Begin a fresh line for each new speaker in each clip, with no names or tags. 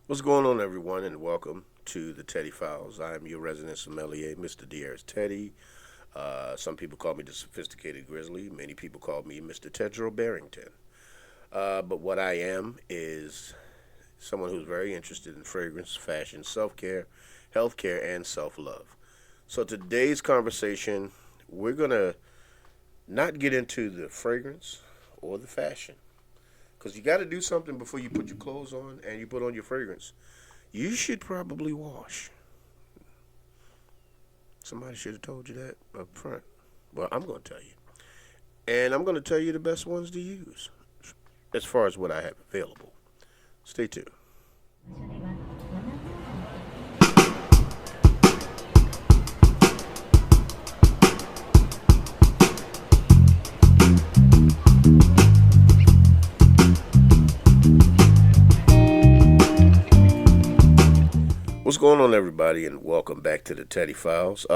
What's going on, everyone, and welcome to the Teddy Files. I am your resident sommelier, Mr. Diaz Teddy. Some people call me the Sophisticated Grizzly. Many people call me Mr. Tedro Barrington. But what I am is someone who's very interested in fragrance, fashion, self care, healthcare, and self love. So today's conversation, we're gonna not get into the fragrance or the fashion, because you got to do something before you put your clothes on and you put on your fragrance. You should probably wash. Somebody should have told you that up front. Well, I'm going to tell you. And I'm going to tell you the best ones to use as far as what I have available. Stay tuned. What's going on, everybody, and welcome back to the Teddy Files.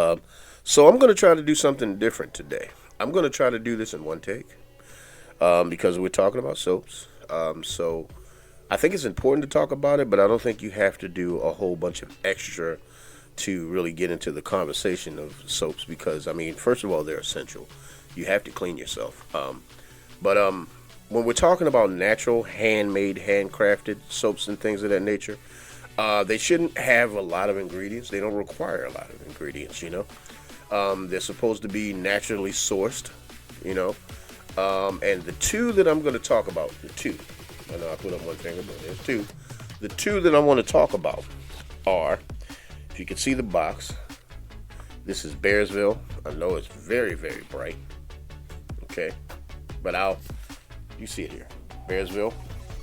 So I'm going to try to do something different today. I'm going to try to do this in one take because we're talking about soaps. So I think it's important to talk about it, but I don't think you have to do a whole bunch of extra to really get into the conversation of soaps because, I mean, first of all, they're essential. You have to clean yourself. But when we're talking about natural, handmade, handcrafted soaps and things of that nature, they shouldn't have a lot of ingredients. They don't require a lot of ingredients, you know. They're supposed to be naturally sourced, you know. And the two that I'm going to talk about, I know I put up one finger, but there's two. The two that I want to talk about are, if you can see the box, this is Bearsville. I know it's very, very bright, okay. But you see it here, Bearsville,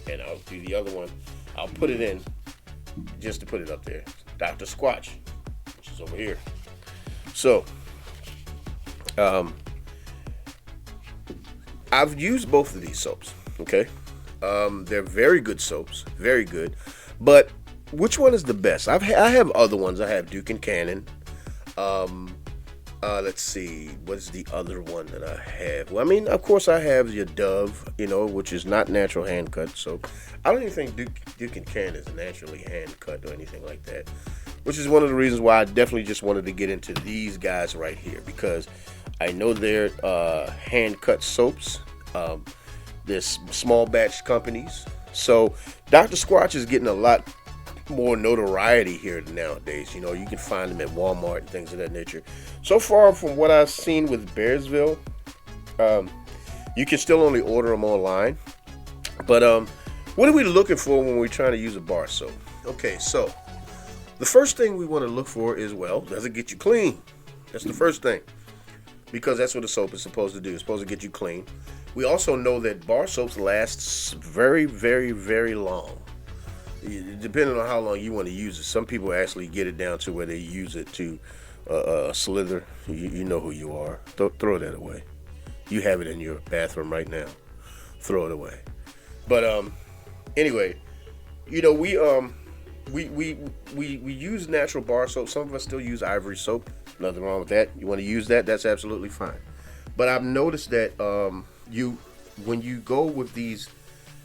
and I'll do the other one. I'll put it in just to put it up there. Dr. Squatch, which is over here. So, I've used both of these soaps. Okay, they're very good soaps, very good. But which one is the best? I have other ones. I have Duke and Cannon. Let's see, what's the other one that I have? Well, I mean, of course, I have your Dove, you know, which is not natural hand cut. So I don't even think Duke and Cannon is naturally hand cut or anything like that. Which is one of the reasons why I definitely just wanted to get into these guys right here, because I know they're hand cut soaps. They're small batch companies. So Dr. Squatch is getting a lot more notoriety here nowadays. You know, you can find them at Walmart and things of that nature. So far, from what I've seen with Bearsville, you can still only order them online. But what are we looking for when we're trying to use a bar soap? Okay, so the first thing we want to look for is, well, does it get you clean? That's the first thing, because that's what a soap is supposed to do. It's supposed to get you clean. We also know that bar soaps last very, very, very long. Depending on how long you want to use it. Some people actually get it down to where they use it to slither. You know who you are. Throw that away. You have it in your bathroom right now. Throw it away. But anyway, you know, we use natural bar soap. Some of us still use Ivory soap. Nothing wrong with that. You want to use that? That's absolutely fine. But I've noticed that when you go with these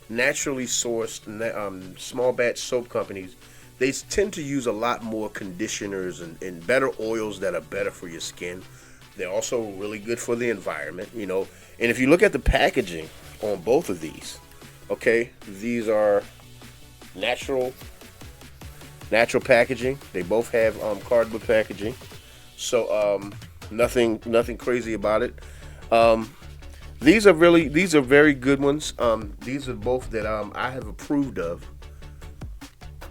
naturally sourced small batch soap companies, they tend to use a lot more conditioners and better oils that are better for your skin. They're also really good for the environment, you know. And if you look at the packaging on both of these, okay, these are natural packaging. They both have cardboard packaging, so nothing crazy about it. These are very good ones. These are both that I have approved of.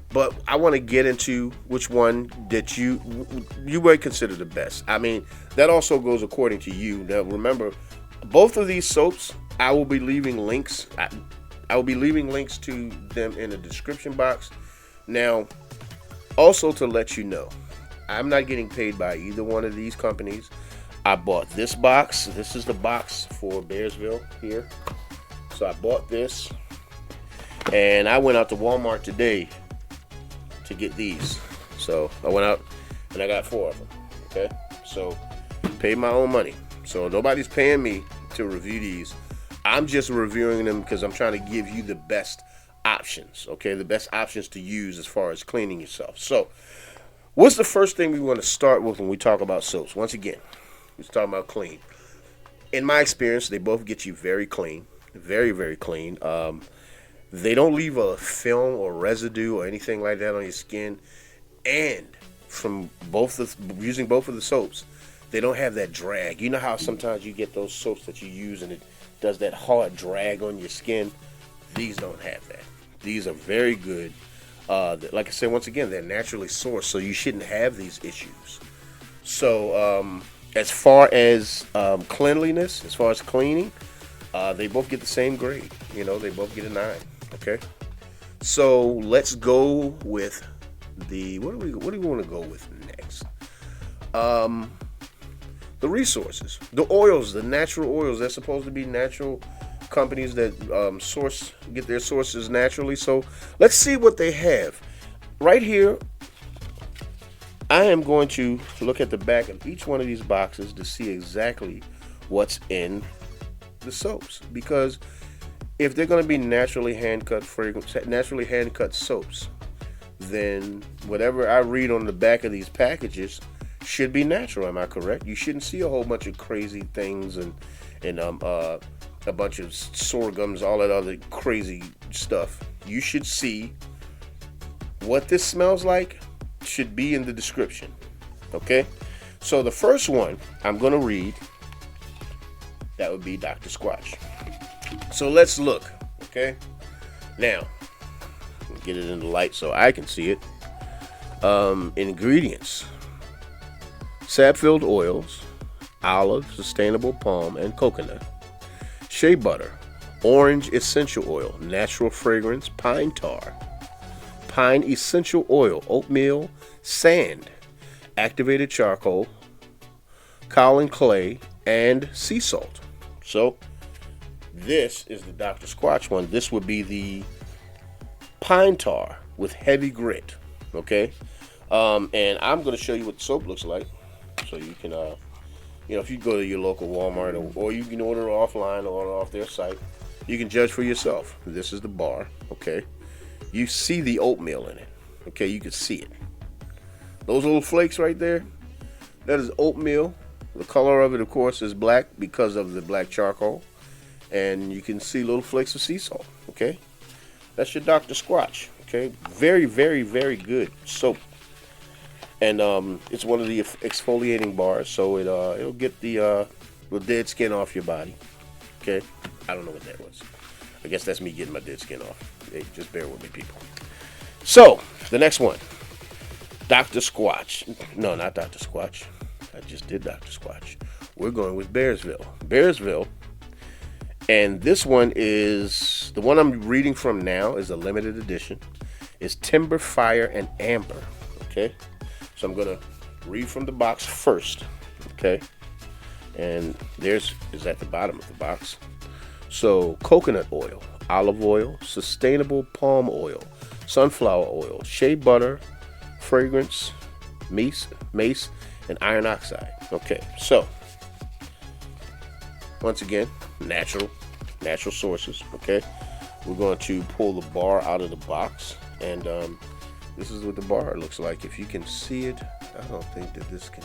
But I want to get into which one that you would consider the best. I mean, that also goes according to you. Now, remember, both of these soaps, I will be leaving links. I will be leaving links to them in the description box. Now, also to let you know, I'm not getting paid by either one of these companies. I bought this box. This is the box for Bearsville here. So I bought this, and I went out to Walmart today to get these. So I went out and I got 4 of them. Okay, so paid my own money. So nobody's paying me to review these. I'm just reviewing them because I'm trying to give you the best options. Okay, the best options to use as far as cleaning yourself. So, what's the first thing we want to start with when we talk about soaps? Once again, we're talking about clean. In my experience, they both get you very clean, very very clean. They don't leave a film or residue or anything like that on your skin, and from using both of the soaps, they don't have that drag. You know how sometimes you get those soaps that you use and it does that hard drag on your skin? These don't have that. These are very good. Like I said, once again, they're naturally sourced, so you shouldn't have these issues. So, as far as cleanliness, as far as cleaning, they both get the same grade. You know, they both get a 9. Okay. So let's go with what do we want to go with next? The resources, the oils, the natural oils. They're supposed to be natural companies that get their sources naturally. So let's see what they have. Right here, I am going to look at the back of each one of these boxes to see exactly what's in the soaps, because if they're going to be naturally hand cut soaps, then whatever I read on the back of these packages should be natural. Am I correct? You shouldn't see a whole bunch of crazy things and a bunch of sorghums, all that other crazy stuff. You should see what this smells like should be in the description. Okay? So the first one I'm going to read, that would be Dr. Squatch. So let's look. Okay? Now, get it in the light so I can see it. Ingredients: sap-filled oils, olive, sustainable palm, and coconut. Shea butter, orange essential oil, natural fragrance, pine tar, pine essential oil, oatmeal, sand, activated charcoal, kaolin clay, and sea salt. So this is the Dr. Squatch one. This would be the pine tar with heavy grit. Okay, and I'm going to show you what the soap looks like, so you can, if you go to your local Walmart or you can order offline or off their site, you can judge for yourself. This is the bar. Okay, you see the oatmeal in it. Okay, you can see it. Those little flakes right there, that is oatmeal. The color of it, of course, is black because of the black charcoal, and you can see little flakes of sea salt. Okay, that's your Dr. Squatch. Okay, very, very, very good soap, and it's one of the exfoliating bars, so it'll get the dead skin off your body. Okay, I don't know what that was. I guess that's me getting my dead skin off. Hey, just bear with me, people. So the next one, Dr. Squatch. No, not Dr. Squatch. I just did Dr. Squatch. We're going with Bearsville. And this one is, the one I'm reading from now is a limited edition. It's Timber, Fire, and Amber. Okay? So I'm going to read from the box first. Okay? And is at the bottom of the box. So, coconut oil, olive oil, sustainable palm oil, sunflower oil, shea butter, fragrance, mace, and iron oxide. Okay, so once again, natural sources. Okay, we're going to pull the bar out of the box, and this is what the bar looks like. If you can see it, I don't think that this can.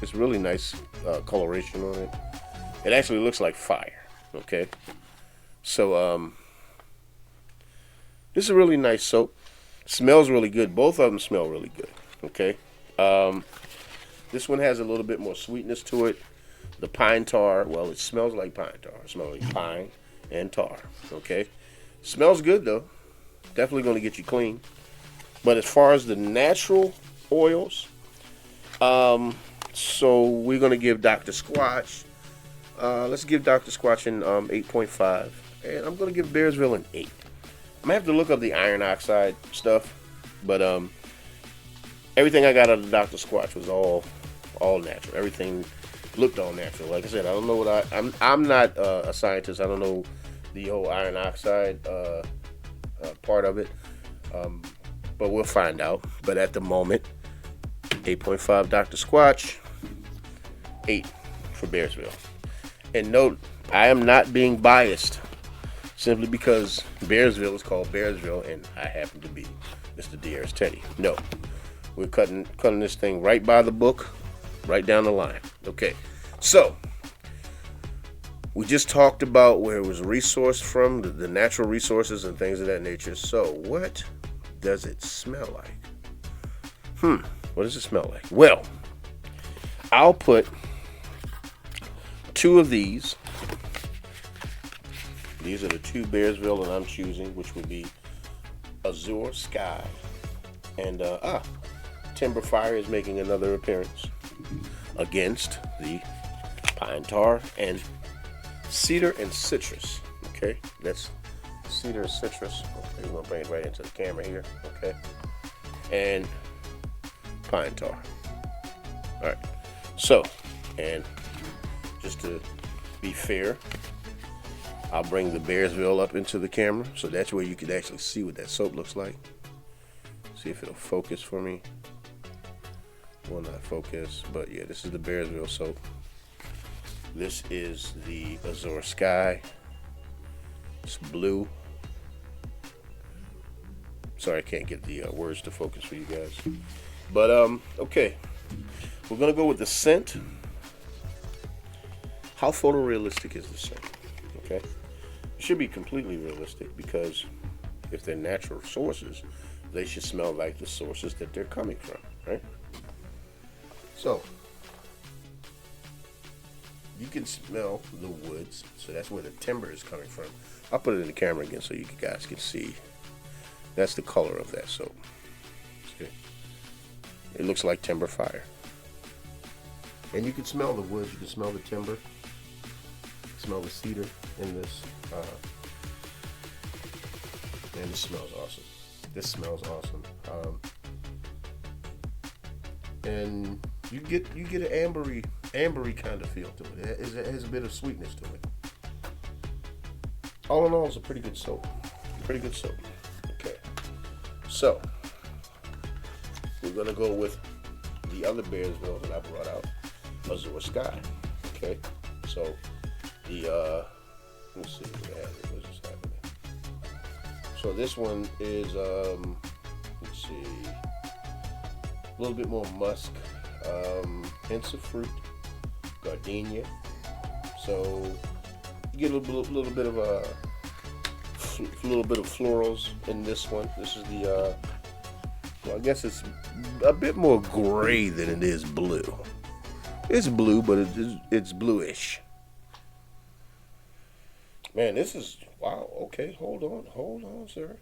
It's really nice coloration on it. It actually looks like fire. Okay, so this is a really nice soap. Smells really good. Both of them smell really good. Okay. This one has a little bit more sweetness to it. The pine tar, well, it smells like pine tar. It smells like pine and tar. Okay. Smells good though. Definitely going to get you clean. But as far as the natural oils, so we're going to give Dr. Squatch, let's give Dr. Squatch an 8.5. And I'm going to give Bearsville an 8. I'm going to have to look up the iron oxide stuff. But everything I got out of Dr. Squatch was all natural. Everything looked all natural. Like I said, I don't know what I'm not a scientist. I don't know the whole iron oxide part of it. But we'll find out. But at the moment, 8.5 Dr. Squatch, 8 for Bearsville. And note, I am not being biased. simply because Bearsville is called Bearsville, and I happen to be Mr. De'Aris Teddy. No, we're cutting this thing right by the book, right down the line. Okay, so we just talked about where it was resourced from, the natural resources and things of that nature. So what does it smell like? What does it smell like? Well, I'll put 2 of these. These are the 2 Bearsville that I'm choosing, which would be Azure Sky and Timber Fire is making another appearance against the Pine Tar and Cedar and Citrus. Okay, that's Cedar and Citrus. Okay, we're gonna bring it right into the camera here. Okay, and Pine Tar. All right. So, and just to be fair, I'll bring the Bearsville up into the camera, so that's where you can actually see what that soap looks like. See if it'll focus for me. Will not focus, but yeah, this is the Bearsville soap. This is the Azure Sky. It's blue. Sorry, I can't get the words to focus for you guys. But okay, we're gonna go with the scent. How photorealistic is the scent? Okay, it should be completely realistic, because if they're natural sources, they should smell like the sources that they're coming from, right? So you can smell the woods, so that's where the timber is coming from. I'll put it in the camera again so you guys can see. That's the color of that soap. See? It looks like Timber Fire. And you can smell the woods, you can smell the timber, you can smell the cedar in this. And this smells awesome. This smells awesome. And you get an ambery kind of feel to it. It has a bit of sweetness to it. All in all, it's a pretty good soap. Pretty good soap. Okay. So we're gonna go with the other Bearsville that I brought out, Azure Sky. Okay. So the let's see what's this happening. So this one is let's see, a little bit more musk, hints of fruit, gardenia. So you get a little bit of a florals in this one. This is the well, I guess it's a bit more gray than it is blue. It's blue, but it's bluish. Man, this is wow. Okay, hold on, sir.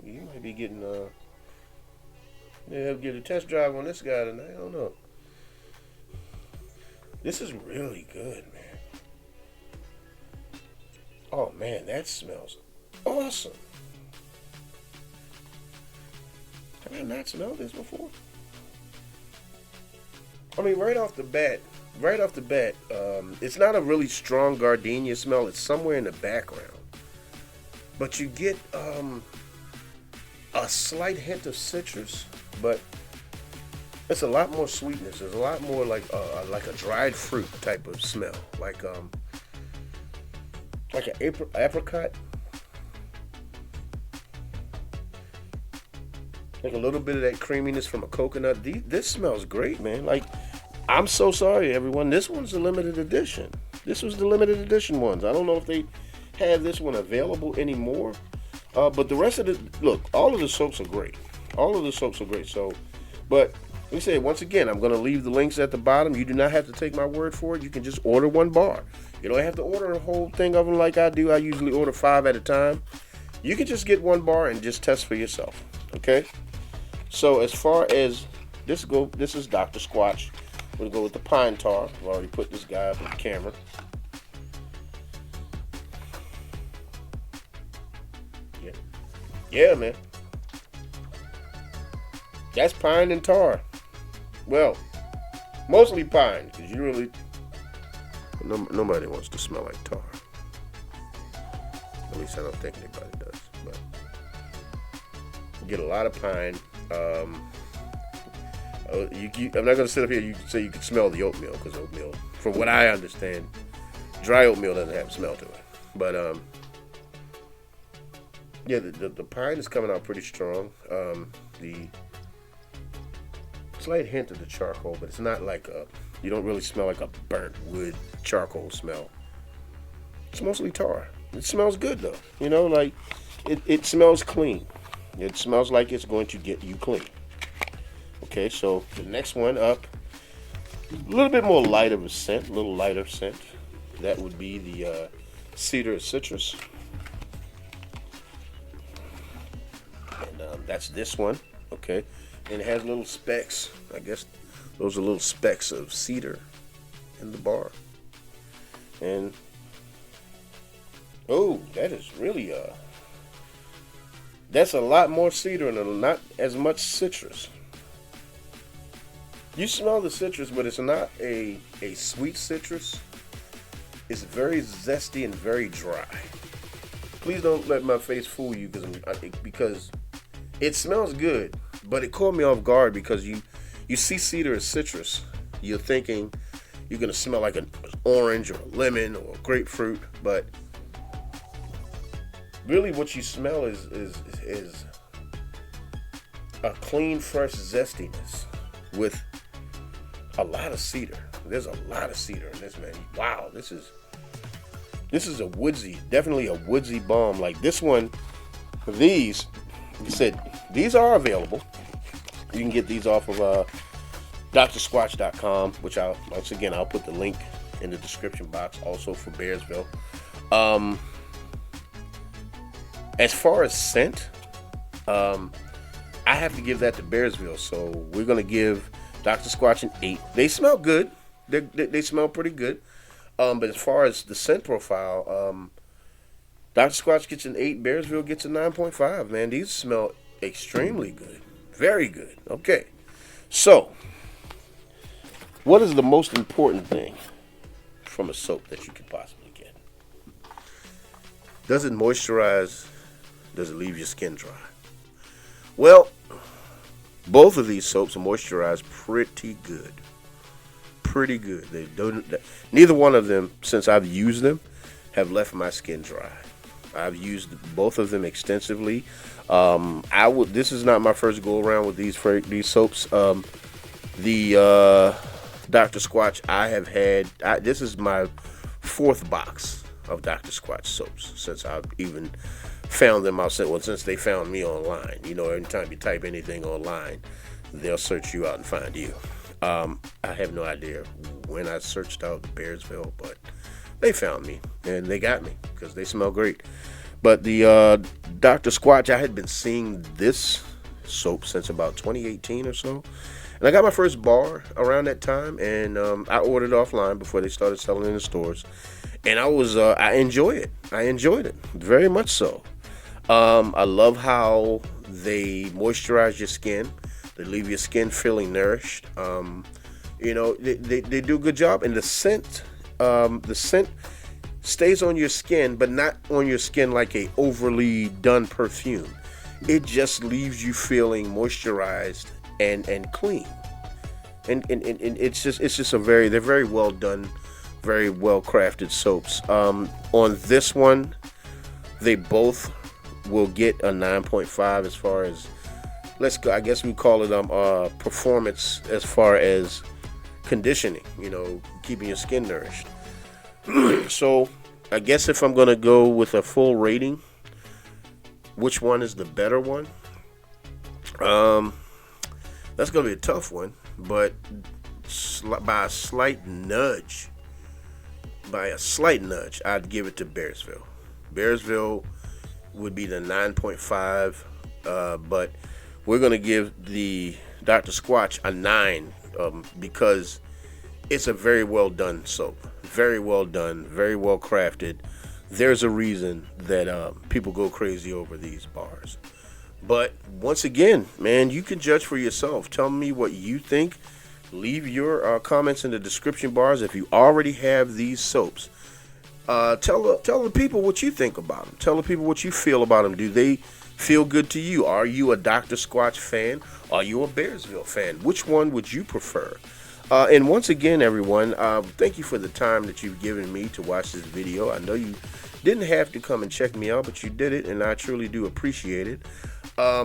You might be getting get a test drive on this guy tonight. I don't know. This is really good, man. Oh man, that smells awesome. Have I not smelled this before? I mean, right off the bat, it's not a really strong gardenia smell. It's somewhere in the background, but you get a slight hint of citrus, but it's a lot more sweetness. There's a lot more like a dried fruit type of smell, like an apricot, like a little bit of that creaminess from a coconut. This smells great, man. Like, I'm so sorry, everyone. This one's a limited edition. This was the limited edition ones. I don't know if they have this one available anymore. But the rest of all of the soaps are great. All of the soaps are great. So, but like I said, once again, I'm going to leave the links at the bottom. You do not have to take my word for it. You can just order one bar. You don't have to order a whole thing of them like I do. I usually order 5 at a time. You can just get one bar and just test for yourself. Okay? So as far as this is Dr. Squatch. We're going to go with the Pine Tar. I've already put this guy up on the camera. Yeah, man. That's pine and tar. Well, mostly pine, because you really... Nobody wants to smell like tar. At least I don't think anybody does. But you get a lot of pine. I'm not going to sit up here and say you can smell the oatmeal, because oatmeal, from what I understand, dry oatmeal doesn't have a smell to it. But Yeah, the pine is coming out pretty strong. The slight hint of the charcoal, but it's not like you don't really smell like a burnt wood charcoal smell. It's mostly tar. It smells good though. You know, like it smells clean. It smells like it's going to get you clean. Okay, so the next one up, a little bit more light of a scent, a little lighter scent. That would be the cedar citrus. And that's this one. Okay, and it has little specks. I guess those are little specks of cedar in the bar. And oh, that is really that's a lot more cedar and not as much citrus. You smell the citrus, but it's not a sweet citrus. It's very zesty and very dry. Please don't let my face fool you because it smells good, but it caught me off guard because you see cedar as citrus. You're thinking you're gonna smell like an orange or a lemon or a grapefruit, but really what you smell is a clean, fresh zestiness with a lot of cedar. There's a lot of cedar in this, man. Wow, this is a woodsy, definitely a woodsy bomb. Like this one, these, like I said, these are available. You can get these off of drsquatch.com, which I'll put the link in the description box also for Bearsville. As far as scent, I have to give that to Bearsville. So we're gonna give Dr. Squatch an 8. They smell good. They smell pretty good. But as far as the scent profile, Dr. Squatch gets an 8. Bearsville gets a 9.5. Man, these smell extremely good. Very good. Okay. So, what is the most important thing from a soap that you could possibly get? Does it moisturize? Does it leave your skin dry? Well, both of these soaps moisturize pretty good. Pretty good. They don't. Neither one of them, since I've used them, have left my skin dry. I've used both of them extensively. This is not my first go around with these soaps. The Dr. Squatch I have had. This is my 4th box of Dr. Squatch soaps since I've even found them out. Since they found me online. You know, anytime you type anything online, they'll search you out and find you. I have no idea when I searched out Bearsville, but they found me and they got me because they smell great. But the Dr. Squatch, I had been seeing this soap since about 2018 or so. And I got my first bar around that time, and I ordered offline before they started selling in the stores. And I enjoy it. I enjoyed it very much so. I love how they moisturize your skin. They leave your skin feeling nourished. You know, they do a good job. And the scent stays on your skin, but not on your skin like a overly done perfume. It just leaves you feeling moisturized and clean. And it's just they're very well done, very well crafted soaps. On this one, they both will get a 9.5 as far as, I guess we call it performance as far as conditioning, you know, keeping your skin nourished. So I guess if I'm gonna go with a full rating, which one is the better one? That's gonna be a tough one, but by a slight nudge, I'd give it to Bearsville. Bearsville would be the 9.5, but we're gonna give the Dr. Squatch a 9 because it's a very well done soap, very well done, very well crafted. There's a reason that people go crazy over these bars. But once again, man, you can judge for yourself. Tell me what you think. Leave your comments in the description bars if you already have these soaps. Tell the people what you think about them. Tell the people what you feel about them. Do they feel good to you? Are you a Dr. Squatch fan? Are you a Bearsville fan? Which one would you prefer? And once again, everyone, thank you for the time that you've given me to watch this video. I know you Didn't have to come and check me out, but you did it, and I truly do appreciate it.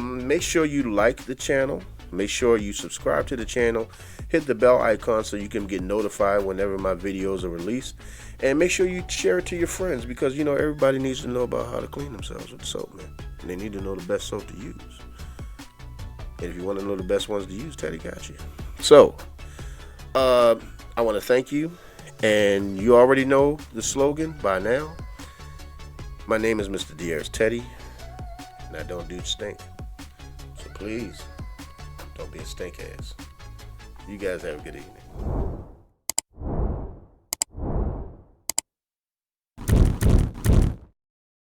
Make sure you like the channel. Make sure you subscribe to the channel. Hit the bell icon so you can get notified whenever my videos are released. And make sure you share it to your friends, because, you know, everybody needs to know about how to clean themselves with soap, man. And they need to know the best soap to use. And if you want to know the best ones to use, Teddy got you. So, I want to thank you. And you already know the slogan by now. My name is Mr. Diaz Teddy, and I don't do stink. So please, don't be a stink ass. You guys have a good evening.